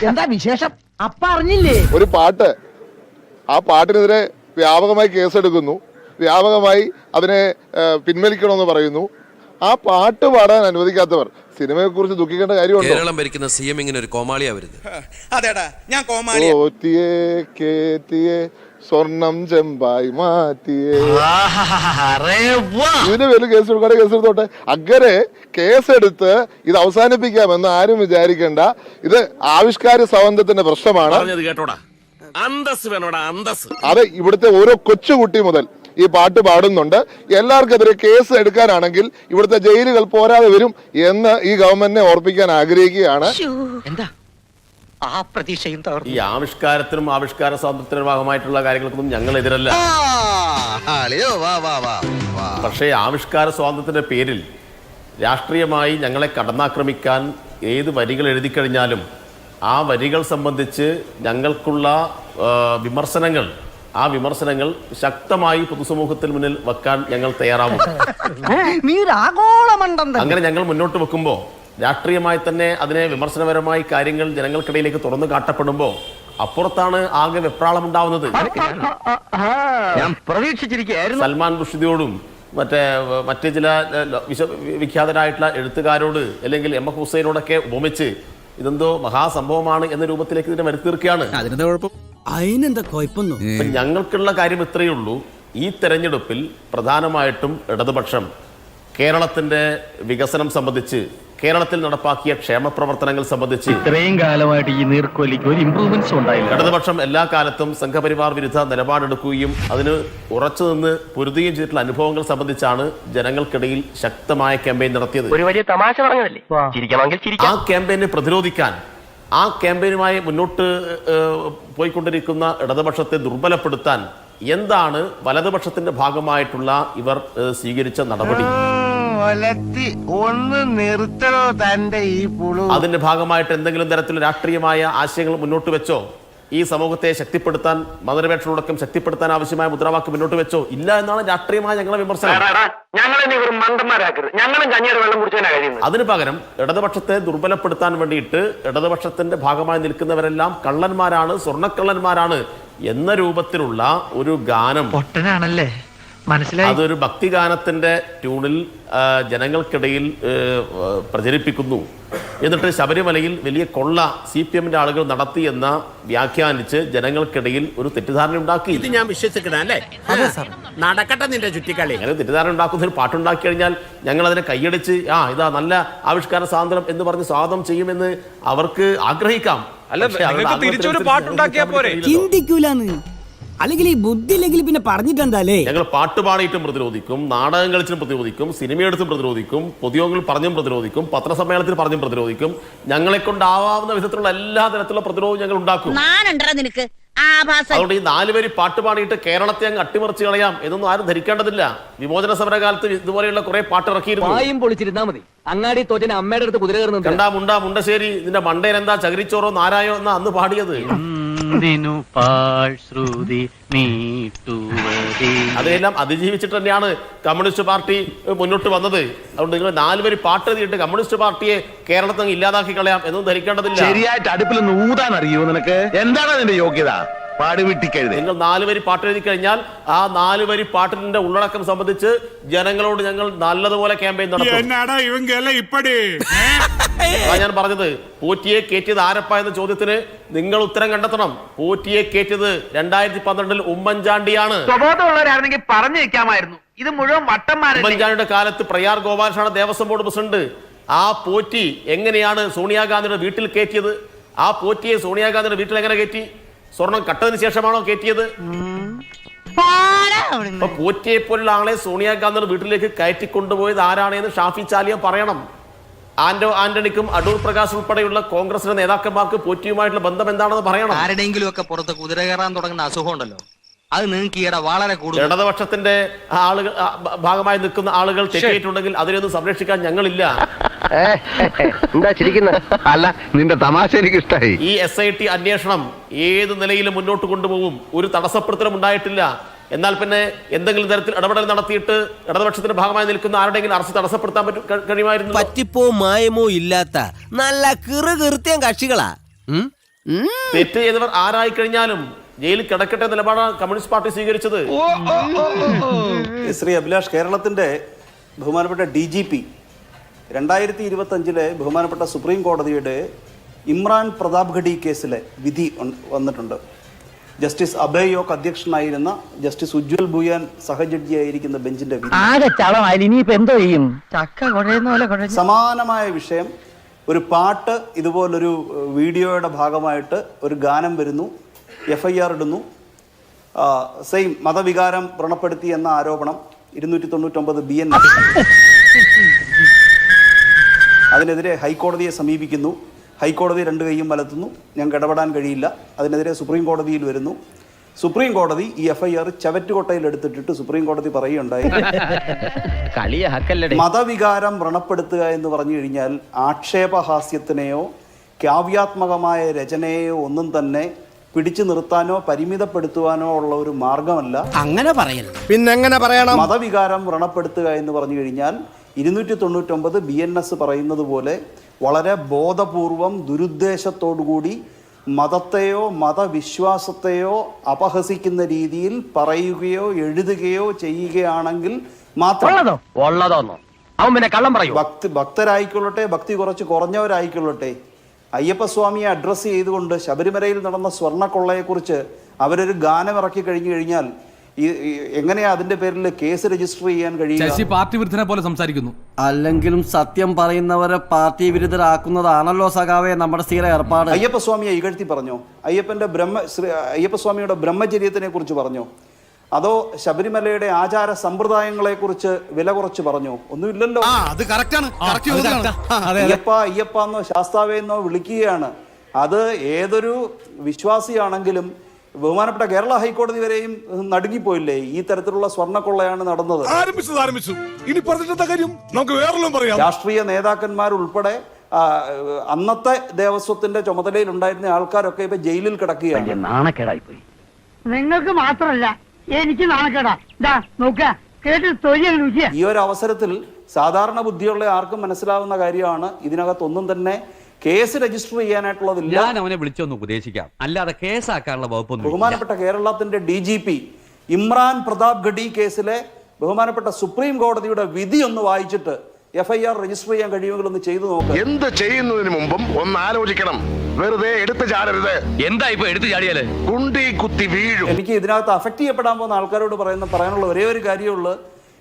എന്താ വിശേഷം? അപ്പ അറിഞ്ഞില്ലേ? ഒരു പാട്ട്, ആ പാട്ടിനെതിരെ വ്യാപകമായി കേസെടുക്കുന്നു, വ്യാപകമായി അതിനെ പിൻവലിക്കണമെന്ന് പറയുന്നു. ആ പാട്ട് പാടാൻ അനുവദിക്കാത്തവർ സിനിമയെ കുറിച്ച് ദുഃഖിക്കേണ്ട കാര്യമുണ്ടോ? കേരളം ഭരിക്കുന്ന CM ഇങ്ങനെ ഒരു കോമാളിയാവരുത്. അതേടാ, ഞാൻ കോമാളിയാ. ഓറ്റിയേ കേറ്റിയേ സ്വർണം ചെമ്പായി മാറ്റിയേ, ഇതിന് പേരിൽ കേസ് എടുക്കാതെ കേസ് എടുത്തോട്ടെ. അങ്ങനെ കേസെടുത്ത് ഇത് അവസാനിപ്പിക്കാമെന്ന് ആരും വിചാരിക്കേണ്ട. ഇത് ആവിഷ്കാര സ്വാതന്ത്ര്യത്തിന്റെ പ്രശ്നമാണ്. അത് ഇവിടുത്തെ ഓരോ കൊച്ചുകുട്ടി മുതൽ ഈ പാട്ട് പാടുന്നുണ്ട്. എല്ലാവർക്കെതിരെ കേസ് എടുക്കാനാണെങ്കിൽ ഇവിടുത്തെ ജയിലുകൾ പോരാതെ വരും എന്ന് ഈ ഗവൺമെന്റിനെ ഓർപ്പിക്കാൻ ആഗ്രഹിക്കുകയാണ്. എന്താ ആ പ്രതീക്ഷയും ഈ ആവിഷ്കാരത്തിനും ആവിഷ്കാര സ്വാതന്ത്ര്യത്തിനും ഭാഗമായിട്ടുള്ള കാര്യങ്ങൾക്കൊന്നും ഞങ്ങൾ എതിരല്ല. പക്ഷേ ആവിഷ്കാര സ്വാതന്ത്ര്യത്തിന്റെ പേരിൽ രാഷ്ട്രീയമായി ഞങ്ങളെ കടന്നാക്രമിക്കാൻ ഏത് വരികൾ എഴുതി കഴിഞ്ഞാലും ആ വരികൾ സംബന്ധിച്ച് ഞങ്ങൾക്കുള്ള വിമർശനങ്ങൾ, ആ വിമർശനങ്ങൾ ശക്തമായി പൊതുസമൂഹത്തിന് മുന്നിൽ വെക്കാൻ ഞങ്ങൾ തയ്യാറാവും. അങ്ങനെ ഞങ്ങൾ മുന്നോട്ട് വെക്കുമ്പോൾ രാഷ്ട്രീയമായി തന്നെ അതിനെ വിമർശനപരമായി കാര്യങ്ങൾ ജനങ്ങൾക്കിടയിലേക്ക് തുറന്നു കാട്ടപ്പെടുമ്പോൾ അപ്പുറത്താണ് ആകെ വെപ്രാളം ഉണ്ടാവുന്നത്. ഞാൻ പ്രതീക്ഷിച്ചിരിക്കുകയായിരുന്നു. സൽമാൻ റുഷ്ദിയോടും മറ്റ് ചില വിഖ്യാതരായിട്ടുള്ള എഴുത്തുകാരോട് അല്ലെങ്കിൽ MF ഹുസൈനോടൊക്കെ ഉപമിച്ച് ഇതെന്തോ മഹാസംഭവമാണ് എന്ന രൂപത്തിലേക്ക് ഇതിനെ വരുത്തീർക്കുകയാണ്. ഞങ്ങൾക്കുള്ള കാര്യം ഇത്രയേ ഉള്ളൂ. ഈ തെരഞ്ഞെടുപ്പിൽ പ്രധാനമായിട്ടും ഇടതുപക്ഷം കേരളത്തിന്റെ വികസനം സംബന്ധിച്ച്, കേരളത്തിൽ നടപ്പാക്കിയ ക്ഷേമ പ്രവർത്തനങ്ങൾ സംബന്ധിച്ച് ഇത്രയും കാലമായിട്ട് ഈ നീർക്കോലിക്ക് ഒരു ഇംപ്രൂവ്മെന്റ്സ് ഉണ്ടായില്ല. ഇടതുപക്ഷം എല്ലാ കാലത്തും സംഘപരിവാർ വിരുദ്ധ നിലപാടെടുക്കുകയും അതിന് ഉറച്ചു നിന്ന് പൊരുതുകയും ചെയ്തിട്ടുള്ള അനുഭവങ്ങൾ സംബന്ധിച്ചാണ് ജനങ്ങൾക്കിടയിൽ ശക്തമായ ക്യാമ്പയിൻ നടത്തിയത്. ഒരു വലിയ തമാശ പറഞ്ഞതല്ലേ, ആ ക്യാമ്പയിനെ പ്രതിരോധിക്കാൻ, ആ ക്യാമ്പയിനുമായി മുന്നോട്ട് പോയിക്കൊണ്ടിരിക്കുന്ന ഇടതുപക്ഷത്തെ ദുർബലപ്പെടുത്താൻ എന്താണ് വലതുപക്ഷത്തിന്റെ ഭാഗമായിട്ടുള്ള ഇവർ സ്വീകരിച്ച നടപടി? അതിന്റെ ഭാഗമായിട്ട് എന്തെങ്കിലും തരത്തിലുള്ള രാഷ്ട്രീയമായ ആശയങ്ങൾ മുന്നോട്ട് വെച്ചോ? ഈ സമൂഹത്തെ ശക്തിപ്പെടുത്താൻ, മതനിരപേക്ഷയോടൊപ്പം ശക്തിപ്പെടുത്താൻ ആവശ്യമായ മുദ്രാവാക്യം മുന്നോട്ട് വെച്ചോ? ഇല്ല എന്നാണ് രാഷ്ട്രീയമായ ഞങ്ങളെ വിമർശനം. അതിനു പകരം ഇടതുപക്ഷത്തെ ദുർബലപ്പെടുത്താൻ വേണ്ടിയിട്ട് ഇടതുപക്ഷത്തിന്റെ ഭാഗമായി നിൽക്കുന്നവരെല്ലാം കള്ളന്മാരാണ്, സ്വർണ്ണക്കള്ളന്മാരാണ് എന്ന രൂപത്തിലുള്ള ഒരു ഗാനം, അതൊരു ഭക്തിഗാനത്തിന്റെ ട്യൂണിൽ ജനങ്ങൾക്കിടയിൽ പ്രചരിപ്പിക്കുന്നു. എന്നിട്ട് ശബരിമലയിൽ വലിയ കൊള്ള CPMന്റെ ആളുകൾ നടത്തി എന്ന വ്യാഖ്യാനിച്ച് ജനങ്ങൾക്കിടയിൽ ഒരു തെറ്റിദ്ധാരണ ഉണ്ടാക്കി. ഇത് ഞാൻ വിശ്വസിക്കണല്ലേ? നടക്കട്ടെ നിന്റെ ചുറ്റിക്കളി. അങ്ങനെ തെറ്റിദ്ധാരണ ഉണ്ടാക്കുന്ന ഒരു പാട്ടുണ്ടാക്കി കഴിഞ്ഞാൽ ഞങ്ങൾ അതിനെ കൈയടിച്ച് ഇതാ നല്ല ആവിഷ്കാര സ്വാതന്ത്ര്യം എന്ന് പറഞ്ഞ് സ്വാഗതം ചെയ്യുമെന്ന് അവർക്ക് ആഗ്രഹിക്കാം. തിരിച്ചൊരു പാട്ടുണ്ടാക്കിയാ പോരെ? ചിന്തിക്കൂലെന്ന് അല്ലെങ്കിൽ ഈ ബുദ്ധി ഇല്ലെങ്കിൽ പിന്നെ പറഞ്ഞിട്ടെന്താലേ? ഞങ്ങൾ പാട്ട് പാടിയിട്ടും പ്രതിരോധിക്കും, നാടകം കളിച്ചും പ്രതിരോധിക്കും, സിനിമയെടുത്തും പ്രതിരോധിക്കും, പൊതുയോഗങ്ങളിൽ പറഞ്ഞും പ്രതിരോധിക്കും, പത്രസമ്മേളനത്തിൽ പറഞ്ഞും പ്രതിരോധിക്കും. ഞങ്ങളെ കൊണ്ടാവാവുന്ന വിധത്തിലുള്ള എല്ലാ തരത്തിലുള്ള പ്രതിരോധവും ഞങ്ങൾ ഉണ്ടാക്കും. അതുകൊണ്ട് ഈ 4 വരി പാട്ട് പാടിയിട്ട് കേരളത്തെ അങ്ങ് അട്ടിമറിച്ച് കളയാം എന്നൊന്നും ആരും ധരിക്കേണ്ടതില്ല. വിമോചന സമരകാലത്ത് ഇതുപോലെയുള്ള കുറെ പാട്ട് ഇറക്കിയിരുന്നു. അങ്ങാടി തോറ്റന് അമ്മയുടെ അടുത്ത് കുതിര കയറുന്നു. കണ്ടാ മുണ്ടാ മുണ്ടശ്ശേരി, ഇതിന്റെ മണ്ടയിൽ എന്താ ചകിരിച്ചോറോ നാരായോ എന്നാ അന്ന് പാടിയത്. അതെല്ലാം അതിജീവിച്ചിട്ട് തന്നെയാണ് കമ്മ്യൂണിസ്റ്റ് പാർട്ടി മുന്നോട്ട് വന്നത്. അതുകൊണ്ട് നിങ്ങൾ 4 വരി പാട്ട് എഴുതിയിട്ട് കമ്മ്യൂണിസ്റ്റ് പാർട്ടിയെ കേരളത്തിൽ ഇല്ലാതാക്കി കളയാം എന്നൊന്നും ധരിക്കേണ്ടതില്ല. ശരിയായിട്ട് അടുപ്പിൽ ഊതാൻ അറിയോ നിനക്ക്? എന്താണ് അതിന്റെ യോഗ്യത? നിങ്ങൾ 4 വരി പാട്ട് എഴുതി കഴിഞ്ഞാൽ ആ 4 വരി പാട്ടിന്റെ ഉള്ളടക്കം സംബന്ധിച്ച് ജനങ്ങളോട് ഞങ്ങൾ നല്ലതുപോലെ ക്യാമ്പയിൻ നടത്തും. ഞാൻ പറഞ്ഞത് പോറ്റിയെ കയറ്റിയത് ആരപ്പ എന്ന ചോദ്യത്തിന് നിങ്ങൾ ഉത്തരം കണ്ടെത്തണം. പോറ്റിയെ കയറ്റിയത് 2012 ഉമ്മൻചാണ്ടിയാണ്. ഇത് മുഴുവൻ ഉമ്മൻചാണ്ടിയുടെ കാലത്ത് പ്രയാർ ഗോപാലകൃഷ്ണനാണ് ദേവസ്വം ബോർഡ് പ്രസിഡന്റ്. ആ പോറ്റി എങ്ങനെയാണ് സോണിയാഗാന്ധിയുടെ വീട്ടിൽ കയറ്റിയത്? ആ പോറ്റിയെ സോണിയാഗാന്ധിയുടെ വീട്ടിൽ എങ്ങനെ കയറ്റി? സ്വർണം കട്ടതിന് ശേഷമാണോ കയറ്റിയത്? പോറ്റിയെ പോലുള്ള ആളെ സോണിയാഗാന്ധിയുടെ വീട്ടിലേക്ക് കയറ്റിക്കൊണ്ടുപോയത് ആരാണെന്ന് ഷാഫി ചാലിയ പറയണം. ആന്റണിക്കും അടൂർ പ്രകാശ് ഉൾപ്പെടെയുള്ള കോൺഗ്രസിന്റെ നേതാക്കന്മാർക്ക് പോറ്റിയുമായിട്ടുള്ള ബന്ധം എന്താണെന്ന് പറയണം. ആരുടെയെങ്കിലും ഒക്കെ പുറത്ത് കുതിര കയറാൻ തുടങ്ങുന്ന അസുഖം ഉണ്ടല്ലോ, അത് നിങ്ങൾക്ക് ഈയിടെ വളരെ കൂടുതൽ. ഇടതുപക്ഷത്തിന്റെ ആളുകൾ ഭാഗമായി നിൽക്കുന്ന ആളുകൾ തെറ്റിയിട്ടുണ്ടെങ്കിൽ അതിനൊന്നും സംരക്ഷിക്കാൻ ഞങ്ങളില്ല. എന്താ ചിരിക്കുന്നത്? അല്ല, നിന്റെ തമാശ എനിക്ക് ഇഷ്ടമായി. ഈ SIT അന്വേഷണം ഏത് നിലയിലും മുന്നോട്ട് കൊണ്ടുപോകും. ഒരു തടസ്സപ്പെടുത്തലും ഉണ്ടായിട്ടില്ല. എന്നാൽ പിന്നെ എന്തെങ്കിലും തരത്തിൽ ഇടപെടൽ നടത്തിയിട്ട് ഇടതുപക്ഷത്തിന്റെ ഭാഗമായി നിൽക്കുന്ന ആരുടെയെങ്കിലും അറസ്റ്റ് തടസ്സപ്പെടുത്താൻ കഴിയുമായിരുന്നു. പറ്റിപ്പോ മായമോ ഇല്ലാത്ത നല്ല കീർത്തിയം കക്ഷികളാ. തെറ്റ് ചെയ്തവർ ആരായി കഴിഞ്ഞാലും ജയിലിൽ കിടക്കട്ടെ നിലപാടാണ് കമ്മ്യൂണിസ്റ്റ് പാർട്ടി സ്വീകരിച്ചത്. ശ്രീ അഭിലാഷ്, കേരളത്തിന്റെ ബഹുമാനപ്പെട്ട DGP 2025 ബഹുമാനപ്പെട്ട സുപ്രീം കോടതിയുടെ ഇമ്രാൻ പ്രതാപ്ഗഡി കേസിലെ വിധി വന്നിട്ടുണ്ട്. ജസ്റ്റിസ് അഭയ് യോഗ് അധ്യക്ഷനായിരുന്ന ജസ്റ്റിസ് ഉജ്വൽ ഭൂയാൻ സഹജഡ്ജിയായിരിക്കുന്ന ബെഞ്ചിന്റെ വിധി. സമാനമായ വിഷയം, ഒരു പാട്ട് ഇതുപോലൊരു വീഡിയോയുടെ ഭാഗമായിട്ട് ഒരു ഗാനം വരുന്നു, FIR ഇടുന്നു, സെയിം മതവികാരം വ്രണപ്പെടുത്തി എന്ന ആരോപണം 299 BN. അതിനെതിരെ ഹൈക്കോടതിയെ സമീപിക്കുന്നു. ഹൈക്കോടതി 2 കൈയും വലത്തുന്നു, ഞങ്ങൾക്ക് ഇടപെടാൻ കഴിയില്ല. അതിനെതിരെ സുപ്രീം കോടതിയിൽ വരുന്നു. സുപ്രീം കോടതി ഈ FIR ചവറ്റുകൊട്ടയിൽ എടുത്തിട്ടിട്ട് സുപ്രീം കോടതി പറയുകയുണ്ടായി, മതവികാരം വ്രണപ്പെടുത്തുക എന്ന് പറഞ്ഞു കഴിഞ്ഞാൽ ആക്ഷേപഹാസ്യത്തിനെയോ കാവ്യാത്മകമായ രചനയെയോ ഒന്നും തന്നെ പിടിച്ചു നിർത്താനോ പരിമിതപ്പെടുത്തുവാനോ ഉള്ള ഒരു മാർഗമല്ല. അങ്ങനെ പറയരുത്, പിന്നെങ്ങനെ പറയണം? മതവികാരം വ്രണപ്പെടുത്തുക എന്ന് പറഞ്ഞു കഴിഞ്ഞാൽ 299 BNS പറയുന്നത് പോലെ വളരെ ബോധപൂർവം ദുരുദ്ദേശത്തോടുകൂടി മതത്തെയോ മതവിശ്വാസത്തെയോ അപഹസിക്കുന്ന രീതിയിൽ പറയുകയോ എഴുതുകയോ ചെയ്യുകയാണെങ്കിൽ മാത്രം ഭക്തരായിക്കൊള്ളട്ടെ, ഭക്തി കുറച്ച് കുറഞ്ഞവരായിക്കൊള്ളട്ടെ, അയ്യപ്പസ്വാമിയെ അഡ്രസ്സ് ചെയ്തുകൊണ്ട് ശബരിമലയിൽ നടന്ന സ്വർണ്ണക്കൊള്ളയെക്കുറിച്ച് അവരൊരു ഗാനം ഇറക്കി കഴിഞ്ഞു കഴിഞ്ഞാൽ എങ്ങനെയാ അതിന്റെ പേരിൽ കേസ് രജിസ്റ്റർ ചെയ്യാൻ കഴിയുക? പാർട്ടി വിരുദ്ധനെ പോലെ സംസാരിക്കുന്നു. അല്ലെങ്കിലും സത്യം പറയുന്നവരെ പാർട്ടി വിരുദ്ധരാക്കുന്നതാണല്ലോ സഖാവേ നമ്മുടെ സ്ഥിര ഏർപ്പാട്. അയ്യപ്പസ്വാമിയെ ഇകഴ്ത്തി പറഞ്ഞോ? അയ്യപ്പസ്വാമിയുടെ ബ്രഹ്മചര്യത്തിനെ കുറിച്ച് പറഞ്ഞോ? അതോ ശബരിമലയുടെ ആചാര സമ്പ്രദായങ്ങളെ കുറിച്ച് വില കുറച്ച് പറഞ്ഞോ? ഒന്നുമില്ലല്ലോ. അയ്യപ്പ എന്നോ ശാസ്താവെന്നോ വിളിക്കുകയാണ്. അത് ഏതൊരു വിശ്വാസിയാണെങ്കിലും ബഹുമാനപ്പെട്ട കേരള ഹൈക്കോടതി വരെയും നടുങ്ങിപ്പോയില്ലേ? ഈ തരത്തിലുള്ള സ്വർണ്ണക്കൊള്ളയാണ് നടന്നത്. രാഷ്ട്രീയ നേതാക്കന്മാരുൾപ്പെടെ അന്നത്തെ ദേവസ്വത്തിന്റെ ചുമതലയിൽ ഉണ്ടായിരുന്ന ആൾക്കാരൊക്കെ ഇപ്പൊ ജയിലിൽ കിടക്കുകയാണ്. നാണക്കേടായിപ്പോയി. നിങ്ങൾക്ക് മാത്രമല്ല എനിക്ക് നാണക്കേടാ. ഈ ഒരു അവസരത്തിൽ സാധാരണ ബുദ്ധിയുള്ള ആർക്കും മനസ്സിലാവുന്ന കാര്യമാണ്, ഇതിനകത്തൊന്നും തന്നെ കേസ് രജിസ്റ്റർ ചെയ്യാനായിട്ടുള്ളതില്ല. ഞാൻ അവനെ വിളിച്ചൊന്ന് ഉപദേശിക്കാം, അല്ലാതെ കേസാക്കാനുള്ള വകുപ്പൊന്നും. ബഹുമാനപ്പെട്ട കേരളത്തിന്റെ DGP ഇമ്രാൻ പ്രതാപ്ഗഡി കേസിലെ ബഹുമാനപ്പെട്ട സുപ്രീം കോടതിയുടെ വിധി ഒന്ന് വായിച്ചിട്ട് FIR രജിസ്റ്റർ ചെയ്യാൻ കഴിയുമെങ്കിൽ ഒന്ന് ചെയ്തു നോക്കുക. എന്ത് ചെയ്യുന്നതിന് മുമ്പും ഒന്ന് ആലോചിക്കണം. വെറുതെ എടുത്തു ചാടരുത്. എന്താ ഇപ്പൊ എടുത്തു ചാടിയാല് കുണ്ടി കുത്തി വീഴും. എനിക്ക് ഇതിനകത്ത് അഫക്ട് ചെയ്യപ്പെടാൻ പോകുന്ന ആൾക്കാരോട് പറയാനുള്ള ഒരേ ഒരു കാര്യമുള്ളൂ,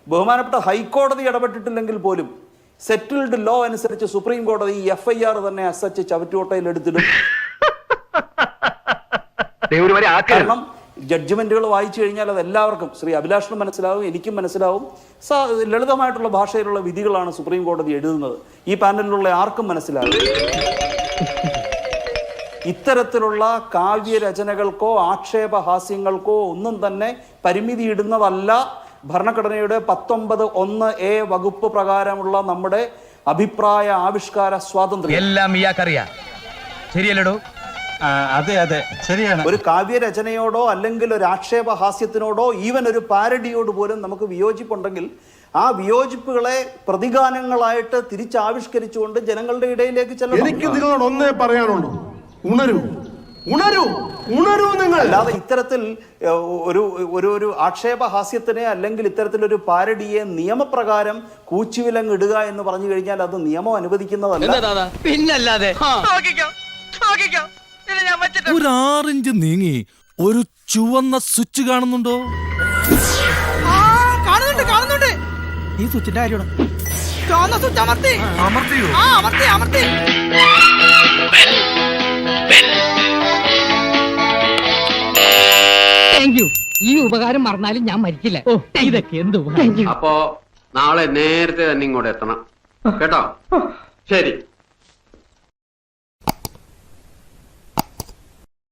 ബഹുമാനപ്പെട്ട ഹൈക്കോടതി ഇടപെട്ടിട്ടില്ലെങ്കിൽ പോലും സെറ്റിൽഡ് ലോ അനുസരിച്ച് സുപ്രീം കോടതി FIR തന്നെ അസച്ച് ചവറ്റുകൊട്ടയിൽ എടുത്തിടും. കാരണം ജഡ്ജ്മെന്റുകൾ വായിച്ചു കഴിഞ്ഞാൽ അത് എല്ലാവർക്കും, ശ്രീ അഭിലാഷിനും മനസ്സിലാവും, എനിക്കും മനസ്സിലാവും. ലളിതമായിട്ടുള്ള ഭാഷയിലുള്ള വിധികളാണ് സുപ്രീം കോടതി എഴുതുന്നത്. ഈ പാനലിലുള്ള ആർക്കും മനസ്സിലാവും. ഇത്തരത്തിലുള്ള കാവ്യരചനകൾക്കോ ആക്ഷേപഹാസ്യങ്ങൾക്കോ ഒന്നും തന്നെ പരിമിതി ഇടുന്നതല്ല ഭരണഘടനയുടെ 19(1)A വകുപ്പ് പ്രകാരമുള്ള നമ്മുടെ അഭിപ്രായ ആവിഷ്കാര സ്വാതന്ത്ര്യം. എല്ലാം ഇയാൾക്കറിയാം, ശരിയല്ലടോ? അതെ അതെ ശരിയാണ്. ഒരു കാവ്യരചനയോടോ അല്ലെങ്കിൽ ഒരു ആക്ഷേപഹാസ്യത്തിനോടോ ഈവൻ ഒരു പാരഡിയോട് പോലും നമുക്ക് വിയോജിപ്പുണ്ടെങ്കിൽ ആ വിയോജിപ്പുകളെ പ്രതിഗാനങ്ങളായിട്ട് തിരിച്ചാവിഷ്കരിച്ചുകൊണ്ട് ജനങ്ങളുടെ ഇടയിലേക്ക് ചെല്ലണം. എനിക്ക് നിങ്ങളോട് ഒന്നേ പറയാനുള്ളൂ, ഉണരൂ ഉണരൂ ഉണരൂ നിങ്ങൾ. അല്ലാതെ ഇത്തരത്തിൽ ഒരു ആക്ഷേപഹാസ്യത്തിനെ അല്ലെങ്കിൽ ഇത്തരത്തിലൊരു പാരഡിയെ നിയമപ്രകാരം കൂച്ചുവിലങ്ങിടുക എന്ന് പറഞ്ഞു കഴിഞ്ഞാൽ അത് നിയമം അനുവദിക്കുന്നതല്ല. പിന്നല്ലാതെ ഒരു 6 ഇഞ്ച് നീങ്ങി ഒരു ചുവന്ന സ്വിച്ച് കാണുന്നുണ്ടോ? കാണുന്നുണ്ട്. ഈ സ്വിച്ചിന്റെ കാര്യമാണ്. അമർത്തിയോ? ഈ ഉപകാരം മറന്നാലും ഞാൻ മരിക്കില്ല. ഇതൊക്കെ എന്ത്? അപ്പോ നാളെ നേരത്തെ തന്നെ ഇങ്ങോട്ട് എത്തണം കേട്ടോ? ശരി.